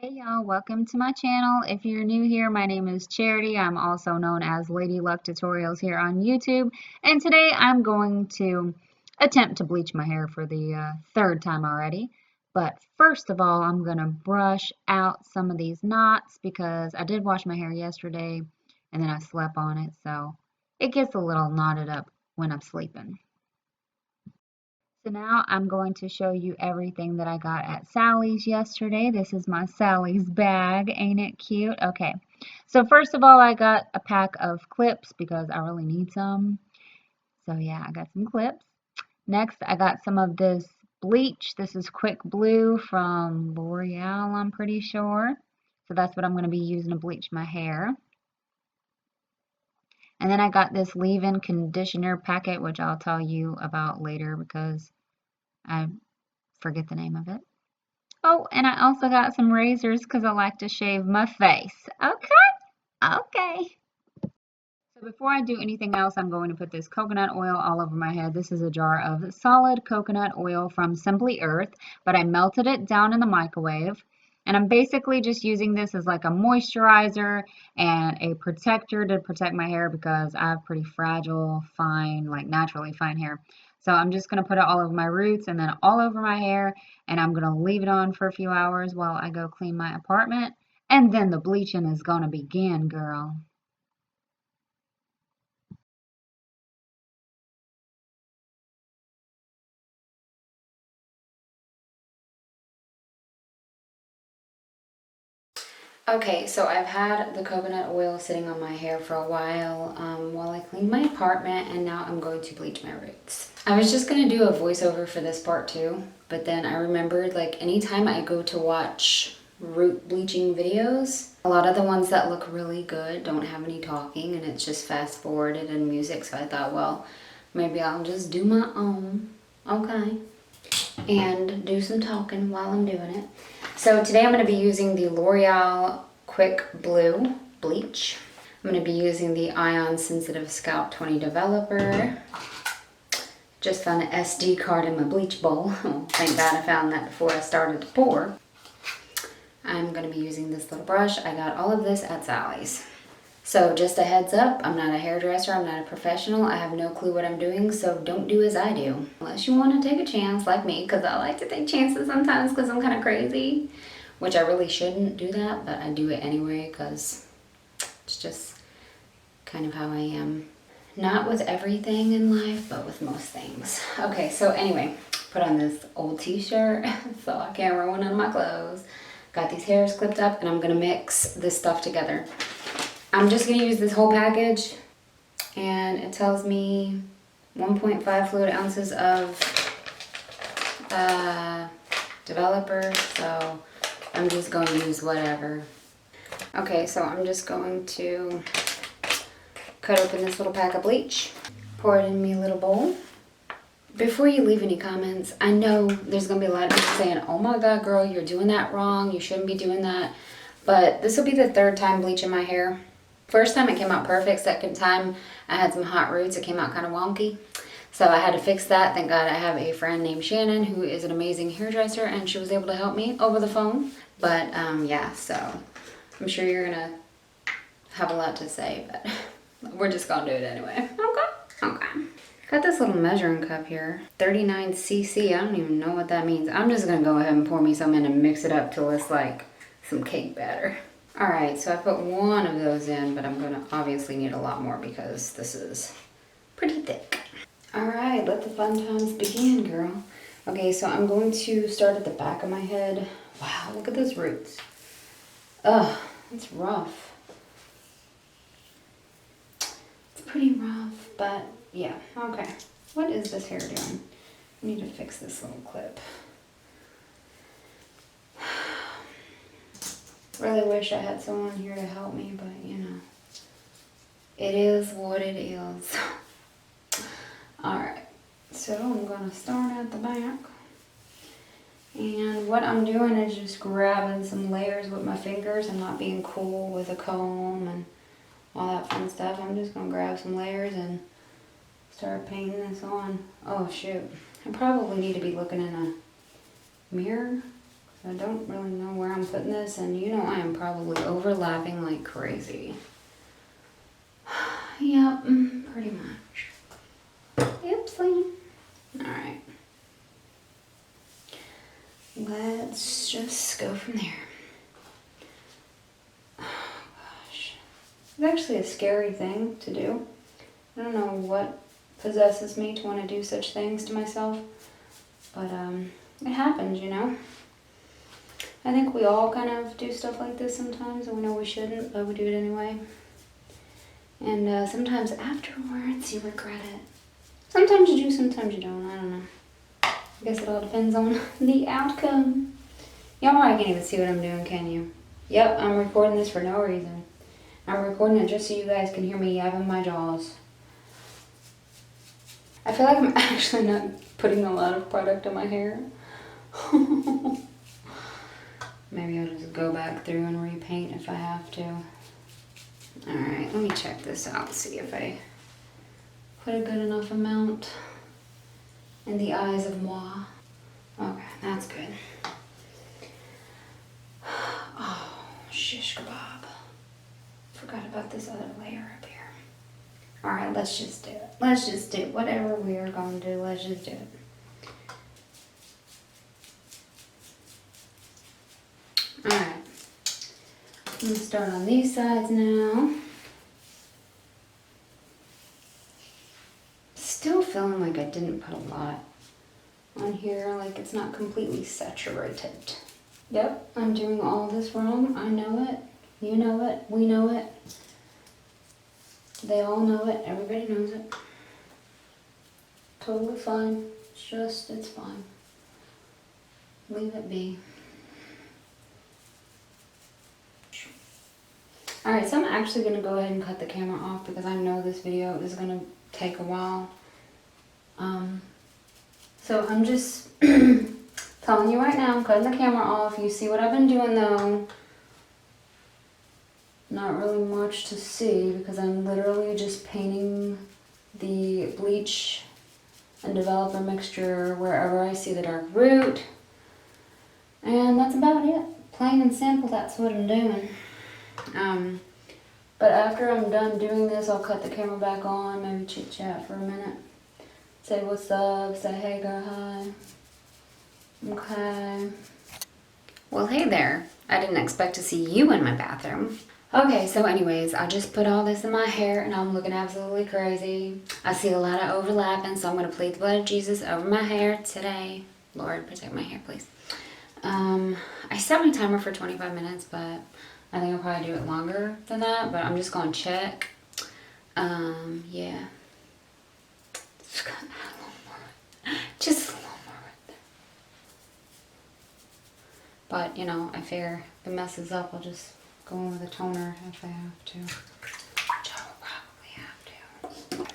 Hey y'all, welcome to my channel. If you're new here, my name is Charity. I'm also known as Lady Luck Tutorials here on YouTube. And today I'm going to attempt to bleach my hair for the third time already. But first of all, I'm going to brush out some of these knots because I did wash my hair yesterday and then I slept on it. So it gets a little knotted up when I'm sleeping. So now I'm going to show you everything that I got at Sally's yesterday. This is my Sally's bag. Ain't it cute? Okay. So first of all, I got a pack of clips because I really need some. So yeah, I got some clips. Next, I got some of this bleach. This is Quick Blue from L'Oreal, I'm pretty sure. So that's what I'm going to be using to bleach my hair. And then I got this leave-in conditioner packet, which I'll tell you about later because I forget the name of it. Oh, and I also got some razors because I like to shave my face. Okay. So before I do anything else, I'm going to put this coconut oil all over my head. This is a jar of solid coconut oil from Simply Earth, but I melted it down in the microwave. And I'm basically just using this as like a moisturizer and a protector to protect my hair because I have pretty fragile, fine, like naturally fine hair. So I'm just going to put it all over my roots and then all over my hair. And I'm going to leave it on for a few hours while I go clean my apartment. And then the bleaching is going to begin, girl. Okay, so I've had the coconut oil sitting on my hair for a while I cleaned my apartment, and now I'm going to bleach my roots. I was just going to do a voiceover for this part too, but then I remembered like anytime I go to watch root bleaching videos, a lot of the ones that look really good don't have any talking and it's just fast forwarded and music, so I thought, well, maybe I'll just do my own, okay, and do some talking while I'm doing it. So today I'm going to be using the L'Oreal Quick Blue Bleach. I'm going to be using the Ion Sensitive Scalp 20 Developer. Just found an SD card in my bleach bowl. Thank God I found that before I started to pour. I'm going to be using this little brush. I got all of this at Sally's. So just a heads up, I'm not a hairdresser, I'm not a professional, I have no clue what I'm doing, so don't do as I do. Unless you want to take a chance like me, because I like to take chances sometimes because I'm kind of crazy. Which I really shouldn't do that, but I do it anyway because it's just kind of how I am. Not with everything in life, but with most things. Okay, so anyway, put on this old t-shirt so I can't ruin none of my clothes. Got these hairs clipped up and I'm going to mix this stuff together. I'm just going to use this whole package, and it tells me 1.5 fluid ounces of developer, so I'm just going to use whatever. Okay, so I'm just going to cut open this little pack of bleach, pour it in me little bowl. Before you leave any comments, I know there's going to be a lot of people saying, oh my god girl, you're doing that wrong, you shouldn't be doing that, but this will be the third time bleaching my hair. First time it came out perfect, second time I had some hot roots, it came out kind of wonky. So I had to fix that. Thank God I have a friend named Shannon who is an amazing hairdresser and she was able to help me over the phone. But yeah, so I'm sure you're gonna have a lot to say, but we're just gonna do it anyway. Okay. Got this little measuring cup here, 39 cc. I don't even know what that means. I'm just gonna go ahead and pour me some in and mix it up till it's like some cake batter. Alright, so I put one of those in, but I'm going to obviously need a lot more because this is pretty thick. Alright, let the fun times begin, girl. Okay, so I'm going to start at the back of my head. Wow, look at those roots. Ugh, it's rough. It's pretty rough, but yeah, okay. What is this hair doing? I need to fix this little clip. Really wish I had someone here to help me, but you know, it is what it is. Alright, so I'm going to start at the back. And what I'm doing is just grabbing some layers with my fingers. I'm not being cool with a comb and all that fun stuff. I'm just going to grab some layers and start painting this on. Oh shoot, I probably need to be looking in a mirror. I don't really know where I'm putting this, and you know I am probably overlapping like crazy. Yep, pretty much. Oopsie. Alright. Let's just go from there. Oh gosh. It's actually a scary thing to do. I don't know what possesses me to want to do such things to myself, but it happens, you know. I think we all kind of do stuff like this sometimes, and we know we shouldn't, but we do it anyway. And sometimes afterwards you regret it. Sometimes you do, sometimes you don't. I don't know. I guess it all depends on the outcome. Y'all probably can't even see what I'm doing, can you? Yep, I'm recording this for no reason. I'm recording it just so you guys can hear me yapping my jaws. I feel like I'm actually not putting a lot of product on my hair. Maybe I'll just go back through and repaint if I have to. Alright, let me check this out, see if I put a good enough amount in the eyes of moi. Okay, that's good. Oh, shish kebab. Forgot about this other layer up here. Alright, let's just do it. Let's just do whatever we are going to do. Let's just do it. Alright. I'm going to start on these sides now. Still feeling like I didn't put a lot on here, like it's not completely saturated. Yep, I'm doing all this wrong. I know it. You know it. We know it. They all know it. Everybody knows it. Totally fine. It's fine. Leave it be. Alright, so I'm actually going to go ahead and cut the camera off because I know this video is going to take a while. So I'm just telling you right now, I'm cutting the camera off. You see what I've been doing though. Not really much to see because I'm literally just painting the bleach and developer mixture wherever I see the dark root. And that's about it. Plain and simple, that's what I'm doing. But after I'm done doing this, I'll cut the camera back on, maybe chit chat for a minute. Say what's up, say hey girl, hi. Okay. Well, hey there. I didn't expect to see you in my bathroom. Okay, so anyways, I just put all this in my hair and I'm looking absolutely crazy. I see a lot of overlapping, so I'm going to plead the blood of Jesus over my hair today. Lord, protect my hair, please. I set my timer for 25 minutes, but I think I'll probably do it longer than that, but I'm just going to check. Yeah. Just gonna add a little more. Just a little more right there. But, you know, I figure if it messes up, I'll just go in with a toner if I have to. Which I will probably have to.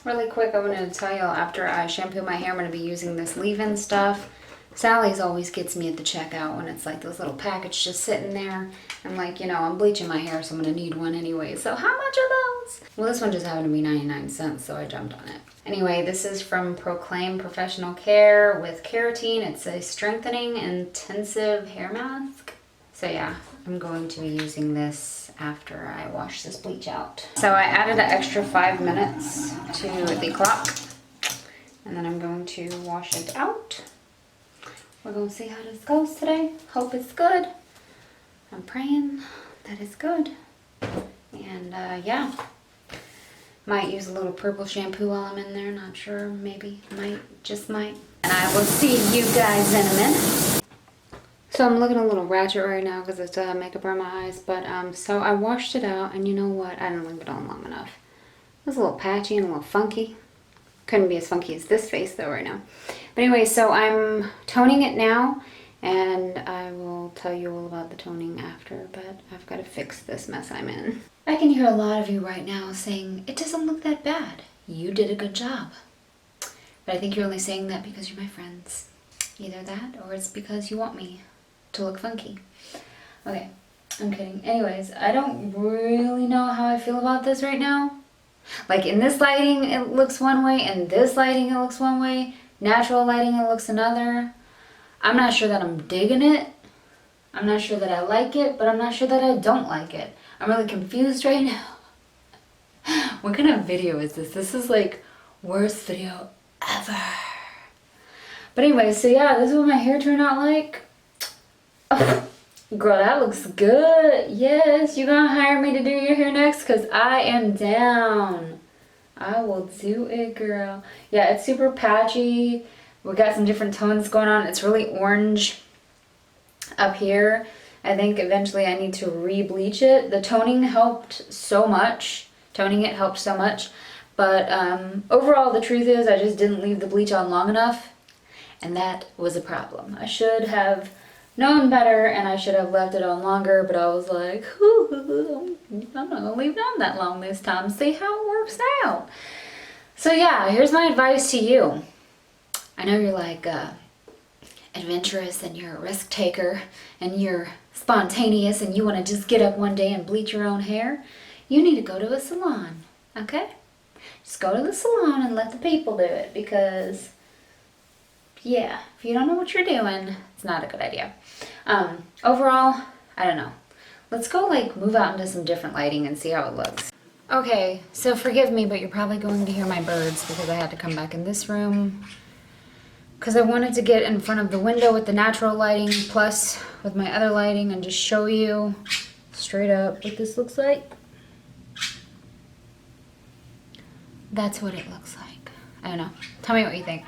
Really quick, I wanted to tell you, after I shampoo my hair, I'm going to be using this leave-in stuff. Sally's always gets me at the checkout when it's like this little package just sitting there. I'm like, you know, I'm bleaching my hair, so I'm going to need one anyway. So how much are those? Well, this one just happened to be 99 cents, so I jumped on it. Anyway, this is from Proclaim Professional Care with keratin. It's a strengthening intensive hair mask. So yeah, I'm going to be using this after I wash this bleach out. So I added an extra 5 minutes to the clock. And then I'm going to wash it out. We're going to see how this goes today. Hope it's good. I'm praying that it's good. And yeah, might use a little purple shampoo while I'm in there. Not sure, maybe, might, just might. And I will see you guys in a minute. So I'm looking a little ratchet right now because I still have makeup on my eyes. But so I washed it out, and you know what? I didn't leave it on long enough. It was a little patchy and a little funky. Couldn't be as funky as this face though right now. But anyway, so I'm toning it now, and I will tell you all about the toning after, but I've got to fix this mess I'm in. I can hear a lot of you right now saying, it doesn't look that bad. You did a good job. But I think you're only saying that because you're my friends. Either that, or it's because you want me to look funky. Okay, I'm kidding. Anyways, I don't really know how I feel about this right now. Like in this lighting, it looks one way, and this lighting, it looks one way. Natural lighting, it looks another. I'm not sure that I'm digging it. I'm not sure that I like it, but I'm not sure that I don't like it. I'm really confused right now. What kind of video is this? This is like worst video ever. But anyway, so yeah, this is what my hair turned out like. Oh, girl, that looks good. Yes, you gonna hire me to do your hair next? Because I am down. I will do it, girl. Yeah, it's super patchy. We got some different tones going on. It's really orange up here. I think eventually I need to re-bleach it. The toning helped so much. Toning it helped so much. But overall, the truth is I just didn't leave the bleach on long enough. And that was a problem. I should have known better and I should have left it on longer. But I was like, I'm not going to leave it on that long this time. See how it works out. So yeah, here's my advice to you. I know you're like adventurous and you're a risk taker and you're spontaneous and you want to just get up one day and bleach your own hair. You need to go to a salon, okay? Just go to the salon and let the people do it because, yeah, if you don't know what you're doing, it's not a good idea. Overall, I don't know. Let's go like move out into some different lighting and see how it looks. Okay, so forgive me, but you're probably going to hear my birds because I had to come back in this room because I wanted to get in front of the window with the natural lighting plus with my other lighting and just show you straight up what this looks like. That's what it looks like. I don't know. Tell me what you think.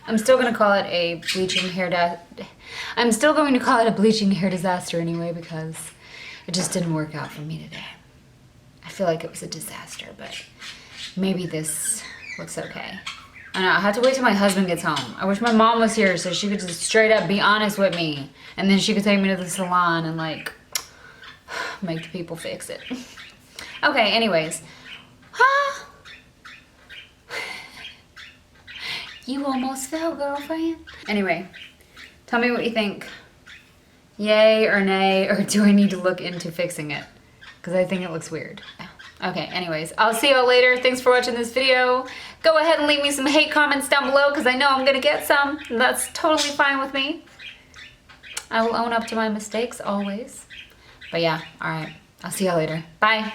I'm still going to call it a bleaching hair disaster anyway because it just didn't work out for me today. I feel like it was a disaster, but maybe this looks okay. I know, I have to wait till my husband gets home. I wish my mom was here so she could just straight up be honest with me. And then she could take me to the salon and like, make the people fix it. Okay, anyways. You almost fell, girlfriend. Anyway, tell me what you think. Yay or nay, or do I need to look into fixing it? Because I think it looks weird. Okay, anyways, I'll see y'all later. Thanks for watching this video. Go ahead and leave me some hate comments down below because I know I'm gonna get some. That's totally fine with me. I will own up to my mistakes always. But yeah, all right. I'll see y'all later. Bye.